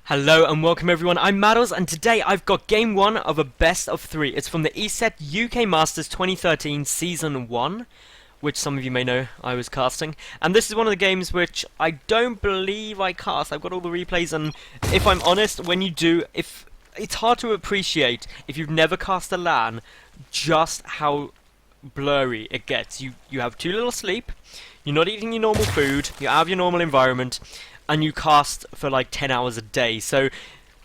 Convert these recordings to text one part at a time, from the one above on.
Hello and welcome everyone, I'm Madals and today I've got game 1 of a best of 3. It's from the TvZ UK Masters 2013 Season 1, which some of you may know I was casting. And this is one of the games which I don't believe I cast. I've got all the replays, and if I'm honest, when you do, it's hard to appreciate if you've never cast a LAN just how blurry it gets. You have too little sleep, you're not eating your normal food, you're out of your normal environment, and you cast for like 10 hours a day. So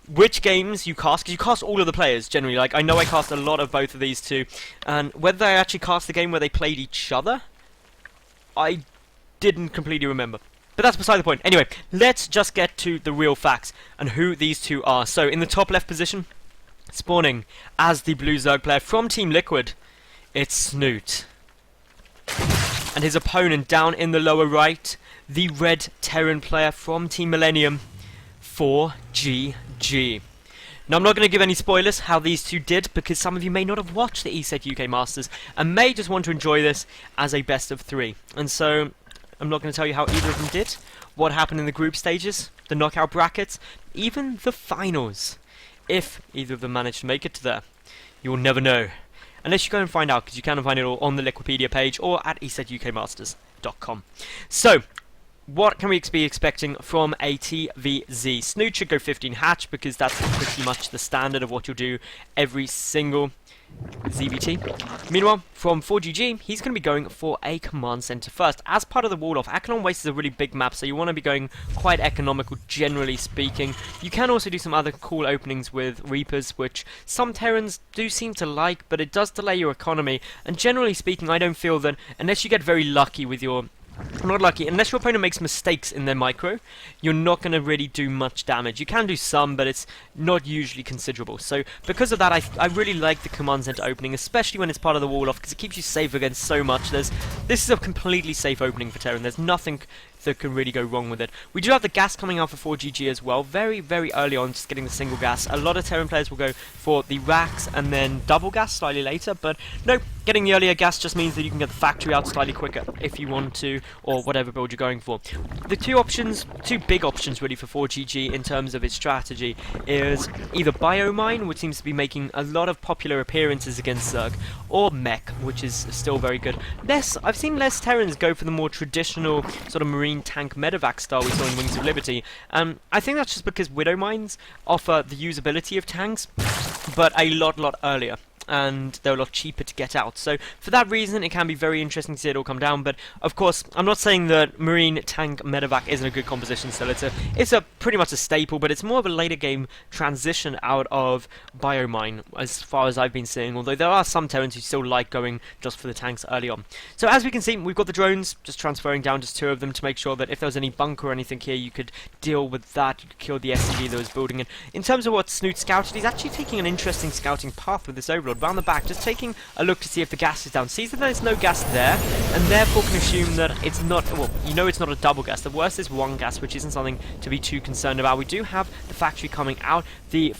which games you cast, because you cast all of the players generally. Like, I know I cast a lot of both of these two, and whether I actually cast the game where they played each other, I didn't completely remember. But that's beside the point. Anyway, let's just get to the real facts and who these two are. So in the top left position, spawning as the blue Zerg player from Team Liquid, it's Snute. And his opponent down in the lower right, the red Terran player from Team Millennium, ForGG. Now, I'm not going to give any spoilers how these two did, because some of you may not have watched the TvZ UK Masters and may just want to enjoy this as a best of 3. And so, I'm not going to tell you how either of them did, what happened in the group stages, the knockout brackets, even the finals. If either of them managed to make it to there, you'll never know. Unless you go and find out, because you can find it all on the Liquipedia page or at TvZUKMasters.com. So, what can we be expecting from a TvZ? Snute should go 15 hatch, because that's pretty much the standard of what you'll do every single ZVT. Meanwhile, from ForGG, he's going to be going for a command center first. As part of the wall off, Acheron Waste is a really big map, so you want to be going quite economical, generally speaking. You can also do some other cool openings with Reapers, which some Terrans do seem to like, but it does delay your economy. And generally speaking, I don't feel that, unless you get very lucky with your... Not lucky, unless your opponent makes mistakes in their micro, you're not going to really do much damage. You can do some, but it's not usually considerable. So, because of that, I really like the command center opening, especially when it's part of the wall off, because it keeps you safe against so much. This is a completely safe opening for Terran. There's nothing that can really go wrong with it. We do have the gas coming out for ForGG as well, very, very early on, just getting the single gas. A lot of Terran players will go for the racks and then double gas slightly later, but no, getting the earlier gas just means that you can get the factory out slightly quicker if you want to, or whatever build you're going for. The two big options really for ForGG in terms of its strategy is either Biomine, which seems to be making a lot of popular appearances against Zerg, or Mech, which is still very good. I've seen less Terrans go for the more traditional sort of marine tank medevac style we saw in Wings of Liberty. I think that's just because Widow Mines offer the usability of tanks, but a lot earlier, and they're a lot cheaper to get out. So for that reason, it can be very interesting to see it all come down. But of course, I'm not saying that marine tank medevac isn't a good composition still. It's a pretty much a staple, but it's more of a later game transition out of Biomine, as far as I've been seeing, although there are some Terrans who still like going just for the tanks early on. So as we can see, we've got the drones, just transferring down just 2 of them to make sure that if there was any bunker or anything here, you could deal with that, you could kill the SCV that was building it. In terms of what Snute scouted, he's actually taking an interesting scouting path with this overlord. Round the back, just taking a look to see if the gas is down. Sees that there's no gas there, and therefore can assume that it's not, well, you know it's not a double gas. The worst is 1 gas, which isn't something to be too concerned about. We do have the factory coming out. The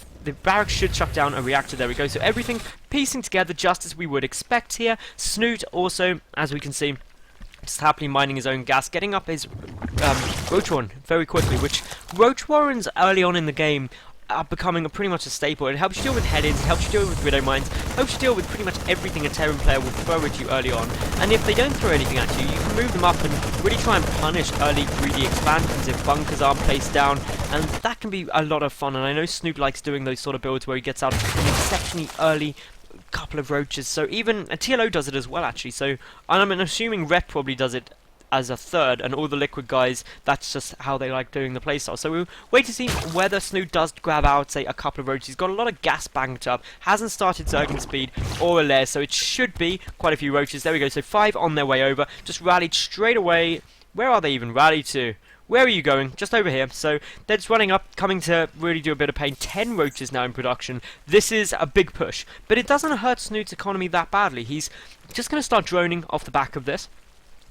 barracks should shut down a reactor. There we go. So everything piecing together just as we would expect here. Snute also, as we can see, just happily mining his own gas, getting up his Roach Warren very quickly, which Roach Warrens early on in the game are becoming pretty much a staple. It helps you deal with head-ins, it helps you deal with Widow Mines, helps you deal with pretty much everything a Terran player will throw at you early on. And if they don't throw anything at you, you can move them up and really try and punish early greedy expansions if bunkers aren't placed down, and that can be a lot of fun. And I know Snoop likes doing those sort of builds where he gets out an exceptionally early couple of roaches, so even a TLO does it as well actually. So I'm assuming Rep probably does it as a third, and all the Liquid guys, that's just how they like doing the playstyle. So we'll wait to see whether Snute does grab out, say, a couple of roaches. He's got a lot of gas banked up, hasn't started Zerging speed or a lair, so it should be quite a few roaches. There we go, so 5 on their way over, just rallied straight away. Where are they even rallied to? Where are you going? Just over here. So they're just running up, coming to really do a bit of pain. 10 roaches now in production. This is a big push, but it doesn't hurt Snute's economy that badly. He's just going to start droning off the back of this.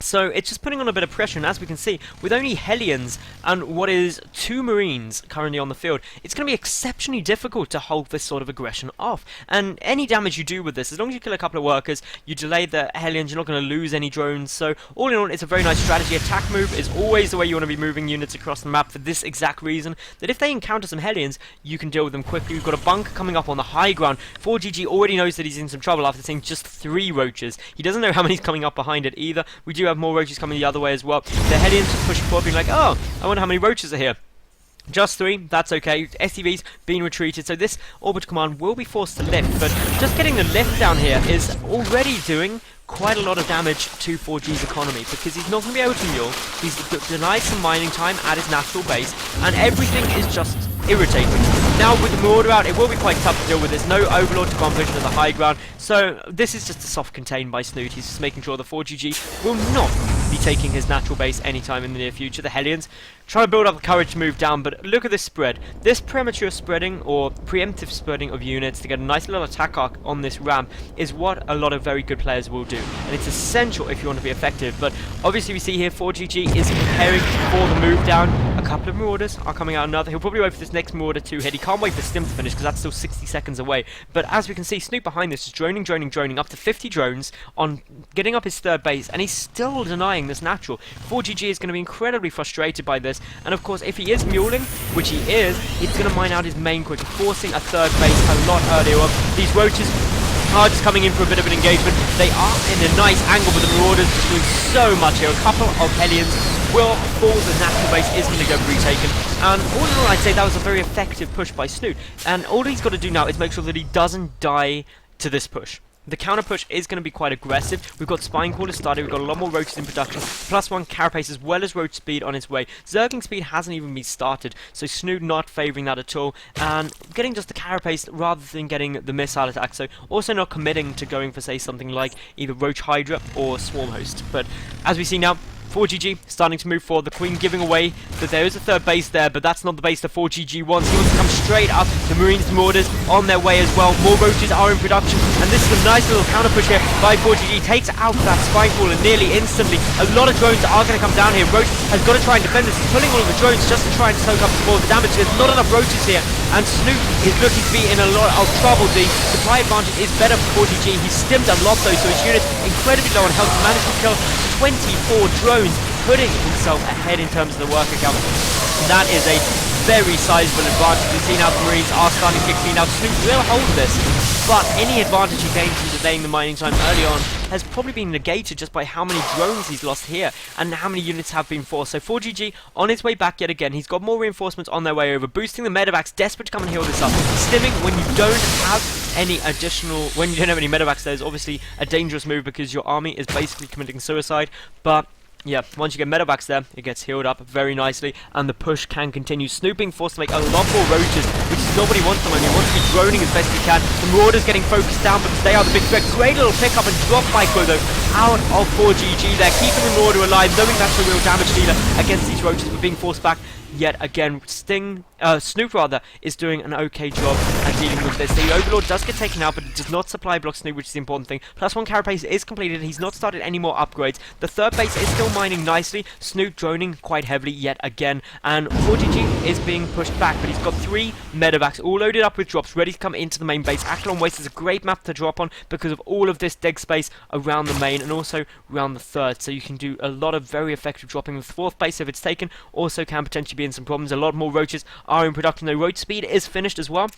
So it's just putting on a bit of pressure, and as we can see, with only Hellions and what is 2 Marines currently on the field, it's going to be exceptionally difficult to hold this sort of aggression off. And any damage you do with this, as long as you kill a couple of workers, you delay the Hellions, you're not going to lose any drones. So all in all, it's a very nice strategy. Attack move is always the way you want to be moving units across the map for this exact reason, that if they encounter some Hellions, you can deal with them quickly. We've got a bunker coming up on the high ground. ForGG already knows that he's in some trouble after seeing just 3 roaches. He doesn't know how many's coming up behind it either. We do have more roaches coming the other way as well. They're heading to push forward, being like, oh, I wonder how many roaches are here. Just 3, that's okay. SCV's been retreated, so this orbital command will be forced to lift, but just getting the lift down here is already doing quite a lot of damage to ForGG's economy, because he's not going to be able to mule, he's denied some mining time at his natural base, and everything is just irritating. Now with the Marauder out, it will be quite tough to deal with. There's no Overlord to go on pushing to the high ground, so this is just a soft contain by Snute. He's just making sure the ForGG will not be taking his natural base anytime in the near future. The Hellions trying to build up the courage to move down, but look at this spread. This premature spreading, or preemptive spreading of units to get a nice little attack arc on this ramp is what a lot of very good players will do, and it's essential if you want to be effective. But obviously we see here ForGG is preparing for the move down. A couple of Marauders are coming out another. He'll probably wait for this next Marauder to hit. He can't wait for Stim to finish because that's still 60 seconds away. But as we can see, Snoop behind this is droning, up to 50 drones on getting up his 3rd base, and he's still denying this natural. ForGG is going to be incredibly frustrated by this, and of course if he is muling, which he is, he's going to mine out his main quick, forcing a 3rd base a lot earlier on. These roaches are just coming in for a bit of an engagement. They are in a nice angle, but the Marauders just doing so much here. A couple of Hellions will fall, the natural base is going to get retaken, and all in all I'd say that was a very effective push by Snute, and all he's got to do now is make sure that he doesn't die to this push. The counter push is going to be quite aggressive. We've got Spine Caller started, we've got a lot more roaches in production, +1 carapace as well as roach speed on its way. Zerging speed hasn't even been started, so Snute not favouring that at all, and getting just the carapace rather than getting the missile attack, so also not committing to going for, say, something like either Roach Hydra or Swarm Host. But as we see now, ForGG starting to move forward, the Queen giving away that there is a 3rd base there, but that's not the base that ForGG wants. He wants to come straight up. The Marines and Marauders on their way as well. More roaches are in production, and this is a nice little counter push here by ForGG. Takes out that Spine Caller nearly instantly. A lot of drones are going to come down here. Roach has got to try and defend this. He's pulling all of the drones just to try and soak up some more of the damage. There's not enough roaches here, and Snute is looking to be in a lot of trouble. The supply advantage is better for ForGG. He's stimmed a lot though, so his unit's incredibly low on health. He managed to kill 24 drones, putting himself ahead in terms of the worker count. And that is a very sizable advantage. We've seen how the Marines are starting to get clean out. Snute will hold this, but any advantage he gained from delaying the mining time early on has probably been negated just by how many drones he's lost here and how many units have been forced. So ForGG on his way back yet again. He's got more reinforcements on their way over, boosting the medevacs, desperate to come and heal this up. Stimming when you don't have any medevacs there is obviously a dangerous move because your army is basically committing suicide, but yeah, once you get medevacs there, it gets healed up very nicely, and the push can continue. Snooping forced to make a lot more roaches, which is not what he wants them. I mean, he wants to be droning as best he can. The Marauders getting focused down because they are the big threat. Great little pickup and drop micro though out of ForGG there, keeping the Marauder alive, knowing that's a real damage dealer against these roaches, but being forced back yet again. Snute rather is doing an okay job at dealing with this. The Overlord does get taken out, but it does not supply block Snute, which is the important thing. +1 carapace is completed. He's not started any more upgrades. The 3rd base is still mining nicely. Snute droning quite heavily yet again, and ForGG is being pushed back, but he's got 3 medevacs all loaded up with drops, ready to come into the main base. Akelon Waste is a great map to drop on because of all of this dead space around the main and also around the 3rd, so you can do a lot of very effective dropping. The 4th base, if it's taken, also can potentially be in some problems. A lot more roaches are in production, though. Roach speed is finished as well.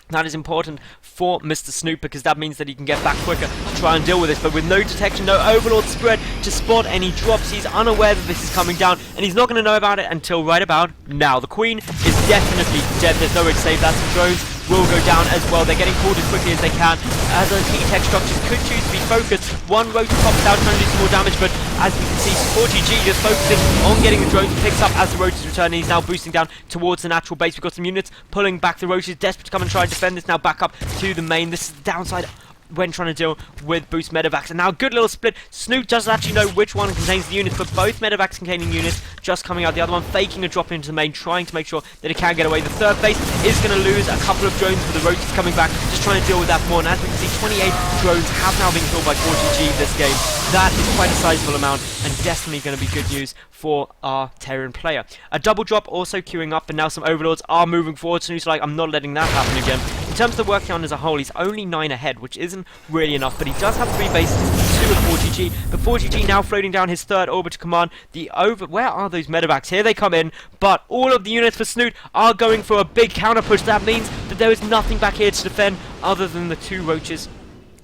That is important for Mr. Snute because that means that he can get back quicker to try and deal with this. But with no detection, no Overlord spread to spot any drops, he's unaware that this is coming down, and he's not going to know about it until right about now. The Queen is definitely dead. There's no way to save that. Some drones will go down as well. They're getting called as quickly as they can, as those heat tech structures could choose to be focused. One rotor pops out, trying to do some more damage, but as we can see, ForGG just focusing on getting the drones, picks up as the roaches return, and he's now boosting down towards the natural base. We've got some units pulling back the roaches, desperate to come and try and defend this. Now back up to the main. This is the downside when trying to deal with boost medevacs. And now a good little split. Snute doesn't actually know which one contains the units, but both medevacs containing units just coming out. The other one faking a drop into the main, trying to make sure that it can get away. The 3rd base is going to lose a couple of drones with the roaches coming back, just trying to deal with that more. And as we can see, 28 drones have now been killed by ForGG this game. that is quite a sizable amount, and definitely going to be good news for our Terran player. A double drop also queuing up, and now some Overlords are moving forward. Snoot's like, I'm not letting that happen again. In terms of the work count as a whole, he's only 9 ahead, which isn't really enough, but he does have 3 bases, 2 with ForGG, but ForGG now floating down his 3rd orbital command. Where are those medevacs? Here they come in, but all of the units for Snute are going for a big counter push. That means that there is nothing back here to defend other than the 2 roaches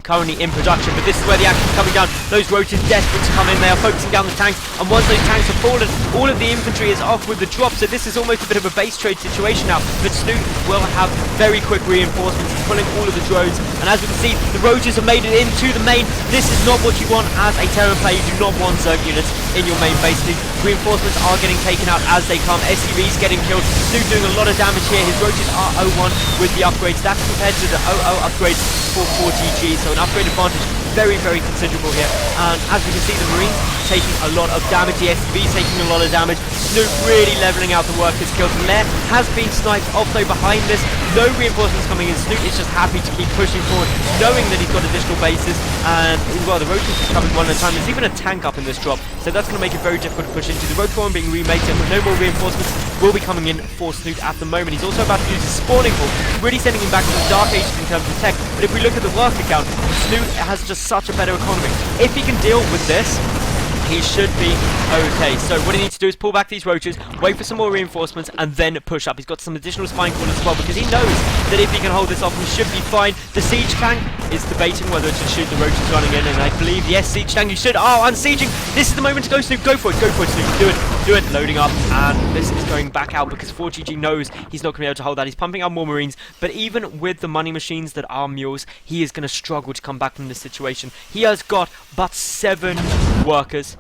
currently in production, but this is where the action is coming down. Those roaches desperate to come in. They are focusing down the tanks, and once those tanks have fallen, all of the infantry is off with the drop, so this is almost a bit of a base trade situation now. But Snute will have very quick reinforcements. He's pulling all of the drones, and as we can see, the roaches have made it into the main. This is not what you want as a Terran player. You do not want Zerg units in your main base. The reinforcements are getting taken out as they come. SUVs getting killed. Snute doing a lot of damage here. His roaches are 0-1 with the upgrades. That's compared to the 0-0 upgrades for ForGG, so an upgrade advantage very, very considerable here. And as we can see, the Marines taking a lot of damage, the SUV taking a lot of damage. Snute really leveling out the workers killed. Lair has been sniped off though behind this. No reinforcements coming in. Snute is just happy to keep pushing forward, knowing that he's got additional bases. And well, the roaches are coming one at a time. There's even a tank up in this drop, so that's going to make it very difficult to push into. The road form being remade, and with no more reinforcements will be coming in for Snute at the moment. He's also about to use his spawning ball, really sending him back to the Dark Ages in terms of tech. But if we look at the work account, Snute has just such a better economy. If he can deal with this, he should be okay. So what he needs to do is pull back these roaches, wait for some more reinforcements, and then push up. He's got some additional spine callers as well, because he knows that if he can hold this off, he should be fine. The siege tank is debating whether to shoot the roaches running in, and I believe, yes, siege tank, you should. Oh, unsieging! This is the moment to go, Snute. Go for it, Snute. Do it. Loading up, and this is going back out because ForGG knows he's not going to be able to hold that. He's pumping out more Marines, but even with the money machines that are mules, he is going to struggle to come back from this situation. He has got but 7 workers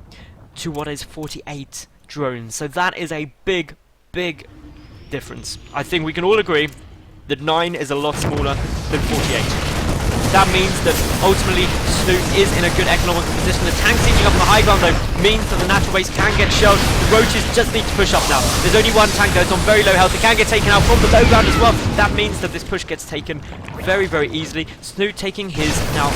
to what is 48 drones, so that is a big difference. I think we can all agree that 9 is a lot smaller than 48. That means that ultimately Snute is in a good economical position. The tank sieging up on the high ground though means that the natural base can get shelled. The roaches just need to push up now. There's only one tank though, it's on very low health. It can get taken out from the low ground as well. That means that this push gets taken very easily. Snute taking his now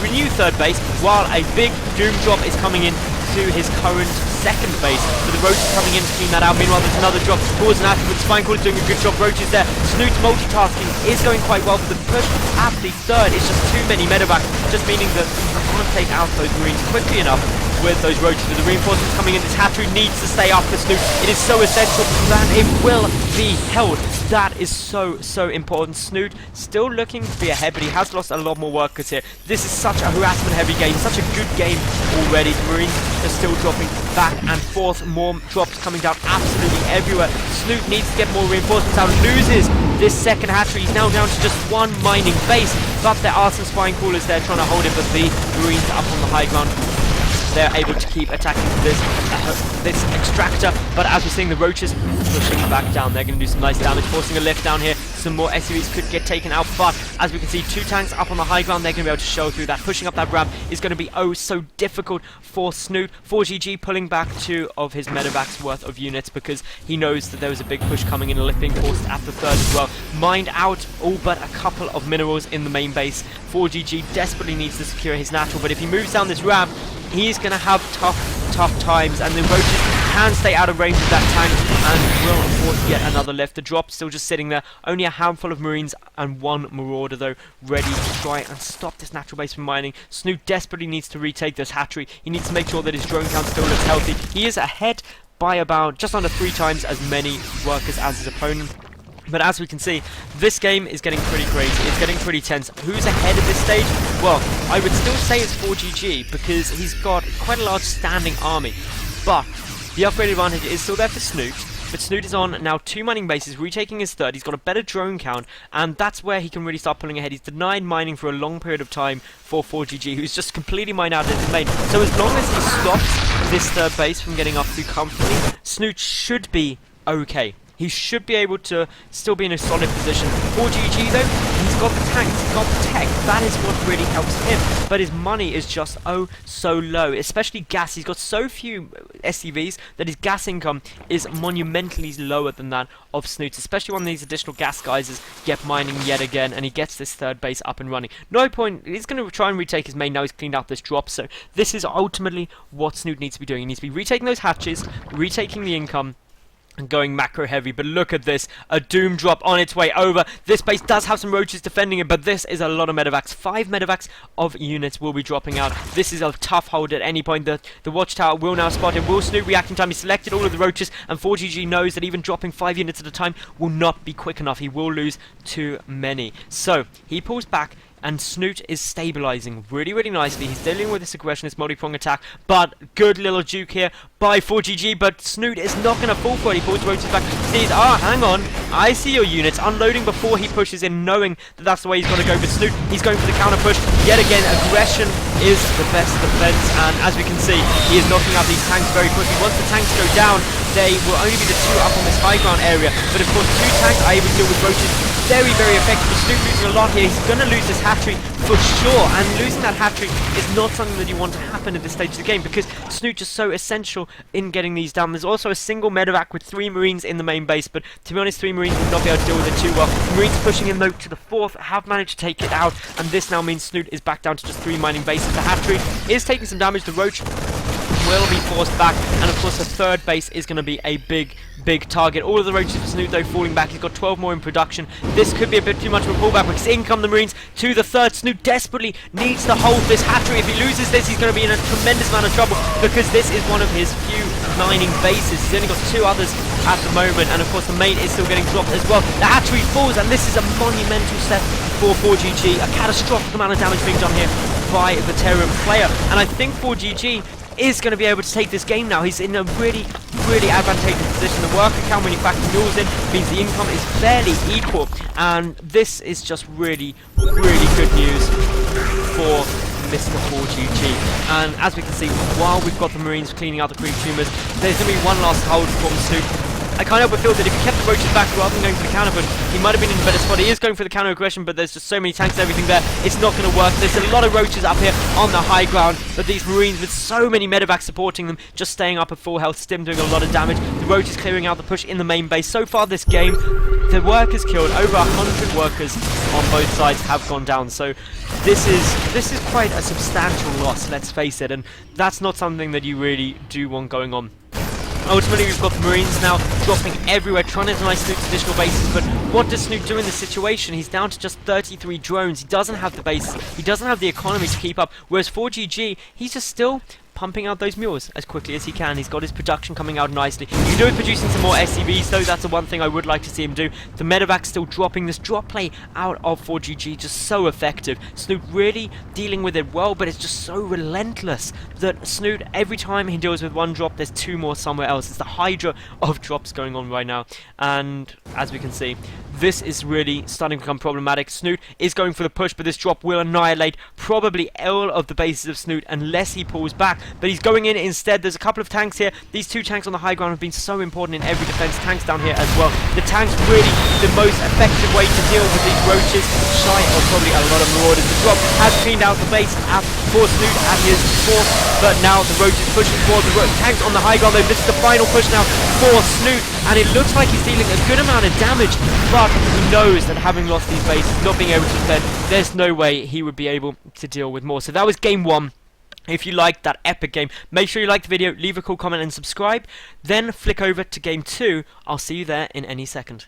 renewed third base, while a big doom drop is coming in to his current 2nd base. So the roaches coming in to clean that out. Meanwhile, there's another drop towards an with Spinecrawler doing a good job. Roaches there. Snoot's multitasking is going quite well for the push at the 3rd. It's just too many medevacs, just meaning that you can't take out those Marines quickly enough with those roaches. With the reinforcements coming in, this hatchery needs to stay up for Snute. It is so essential that it will be held. That is so important. Snute still looking to be ahead, but he has lost a lot more workers here. This is such a harassment heavy game, such a good game already. The Marines are still dropping back and forth, more drops coming down absolutely everywhere. Snute needs to get more reinforcements out, loses this 2nd hatchery. He's now down to just 1 mining base, but there are some spine crawlers there trying to hold it, but the Marines are up on the high ground. They're able to keep attacking this extractor, but as we're seeing, the roaches pushing back down. They're going to do some nice damage, forcing a lift down here. Some more SUVs could get taken out, but as we can see, 2 tanks up on the high ground. They're going to be able to show through that. Pushing up that ramp is going to be oh so difficult for Snute. ForGG pulling back 2 of his medevacs worth of units because he knows that there was a big push coming in, a lift being forced at the 3rd as well. Mined out all but a couple of minerals in the main base. ForGG desperately needs to secure his natural, but if he moves down this ramp, he's going to have tough times, and the roaches can stay out of range of that tank and will force yet another lift. The drop still just sitting there. Only a handful of Marines and 1 Marauder though, ready to try and stop this natural base from mining. Snute desperately needs to retake this hatchery. He needs to make sure that his drone count still looks healthy. He is ahead by about just under 3 times as many workers as his opponent. But as we can see, this game is getting pretty crazy. It's getting pretty tense. Who's ahead at this stage? Well, I would still say it's ForGG because he's got quite a large standing army. But the upgrade advantage is still there for Snute. But Snute is on now 2 mining bases, retaking his 3rd. He's got a better drone count, and that's where he can really start pulling ahead. He's denied mining for a long period of time for ForGG, who's just completely mined out his main. So as long as he stops this 3rd base from getting up too comfortably, Snute should be okay. he should be able to still be in a solid position. ForGG though, he's got the tanks, he's got the tech, that is what really helps him, but his money is just oh so low, especially gas. He's got so few SCVs that his gas income is monumentally lower than that of Snute, especially when these additional gas guys get mining yet again, and he gets this third base up and running. No point, he's going to try and retake his main now he's cleaned out this drop, so this is ultimately what Snute needs to be doing. He needs to be retaking those hatches, retaking the income, and going macro heavy. But look at this, a doom drop on its way over. This base does have some roaches defending it, but this is a lot of medevacs. 5 medevacs of units will be dropping out. This is a tough hold at any point. The watchtower will now spot him. Will Snute react in time? He selected all of the roaches, and ForGG knows that even dropping 5 units at a time will not be quick enough. He will lose too many. So he pulls back, and Snute is stabilizing really, really nicely. He's dealing with this aggression, this multi-prong attack, but good little juke here by ForGG, but Snute is not going to fall for it. He pulls roaches back, sees, hang on, I see your units, unloading before he pushes in, knowing that that's the way he's going to go for Snute. He's going for the counter push. Yet again, aggression is the best defense, and as we can see, he is knocking out these tanks very quickly. Once the tanks go down, they will only be the 2 up on this high ground area, but of course 2 tanks are able to deal with roaches very, very effective. Snute losing a lot here. He's going to lose this hatchery for sure, and losing that hatchery is not something that you want to happen at this stage of the game, because Snute is so essential in getting these down. There's also a single medevac with 3 marines in the main base, but to be honest, 3 marines will not be able to deal with it too well. Marines pushing in though to the 4th have managed to take it out, and this now means Snute is back down to just 3 mining bases. The hatchery is taking some damage. The roach will be forced back, and of course the 3rd base is going to be a big target. All of the roaches for Snute though falling back. He's got 12 more in production. This could be a bit too much of a pullback, because in come the marines to the 3rd. Snute desperately needs to hold this hatchery. If he loses this, he's going to be in a tremendous amount of trouble, because this is one of his few mining bases. He's only got 2 others at the moment, and of course the main is still getting dropped as well. The hatchery falls, and this is a monumental step for ForGG. A catastrophic amount of damage being done here by the Terran player, and I think ForGG is going to be able to take this game now. He's in a really, really advantageous position. The worker count when you factor mules in means the income is fairly equal, and this is just really, really good news for Mr. ForGG. And as we can see, while we've got the marines cleaning out the creep tumors, there's going to be one last hold from Snute. I kind of feel that if he kept the roaches back rather than going for the counter push, he might have been in a better spot. He is going for the counter aggression, but there's just so many tanks and everything there, it's not going to work. There's a lot of roaches up here on the high ground, but these marines with so many medevacs supporting them, just staying up at full health, Stim doing a lot of damage. The roaches clearing out the push in the main base. So far this game, the workers killed. Over 100 workers on both sides have gone down, so this is quite a substantial loss, let's face it, and that's not something that you really do want going on. Ultimately, we've got the marines now dropping everywhere, trying to deny Snoot's additional bases, but what does Snute do in this situation? He's down to just 33 drones. He doesn't have the base, he doesn't have the economy to keep up, whereas ForGG, he's just still pumping out those mules as quickly as he can. He's got his production coming out nicely. He do it producing some more SCVs, though. That's the one thing I would like to see him do. The medevac still dropping. This drop play out of ForGG just so effective. Snute really dealing with it well, but it's just so relentless that Snute, every time he deals with one drop, there's 2 more somewhere else. It's the hydra of drops going on right now, and as we can see, this is really starting to become problematic. Snute is going for the push, but this drop will annihilate probably all of the bases of Snute unless he pulls back. But he's going in instead. There's a couple of tanks here. These 2 tanks on the high ground have been so important in every defense. Tanks down here as well. The tanks really the most effective way to deal with these roaches, shy of probably a lot of marauders. The drop has cleaned out the base for Snute at his 4th, but now the roaches pushing forward. The tanks on the high ground though. This is the final push now for Snute, and it looks like he's dealing a good amount of damage, but he knows that having lost these bases, not being able to defend, there's no way he would be able to deal with more. So that was game 1. If you liked that epic game, make sure you like the video, leave a cool comment and subscribe. Then flick over to game 2. I'll see you there in any second.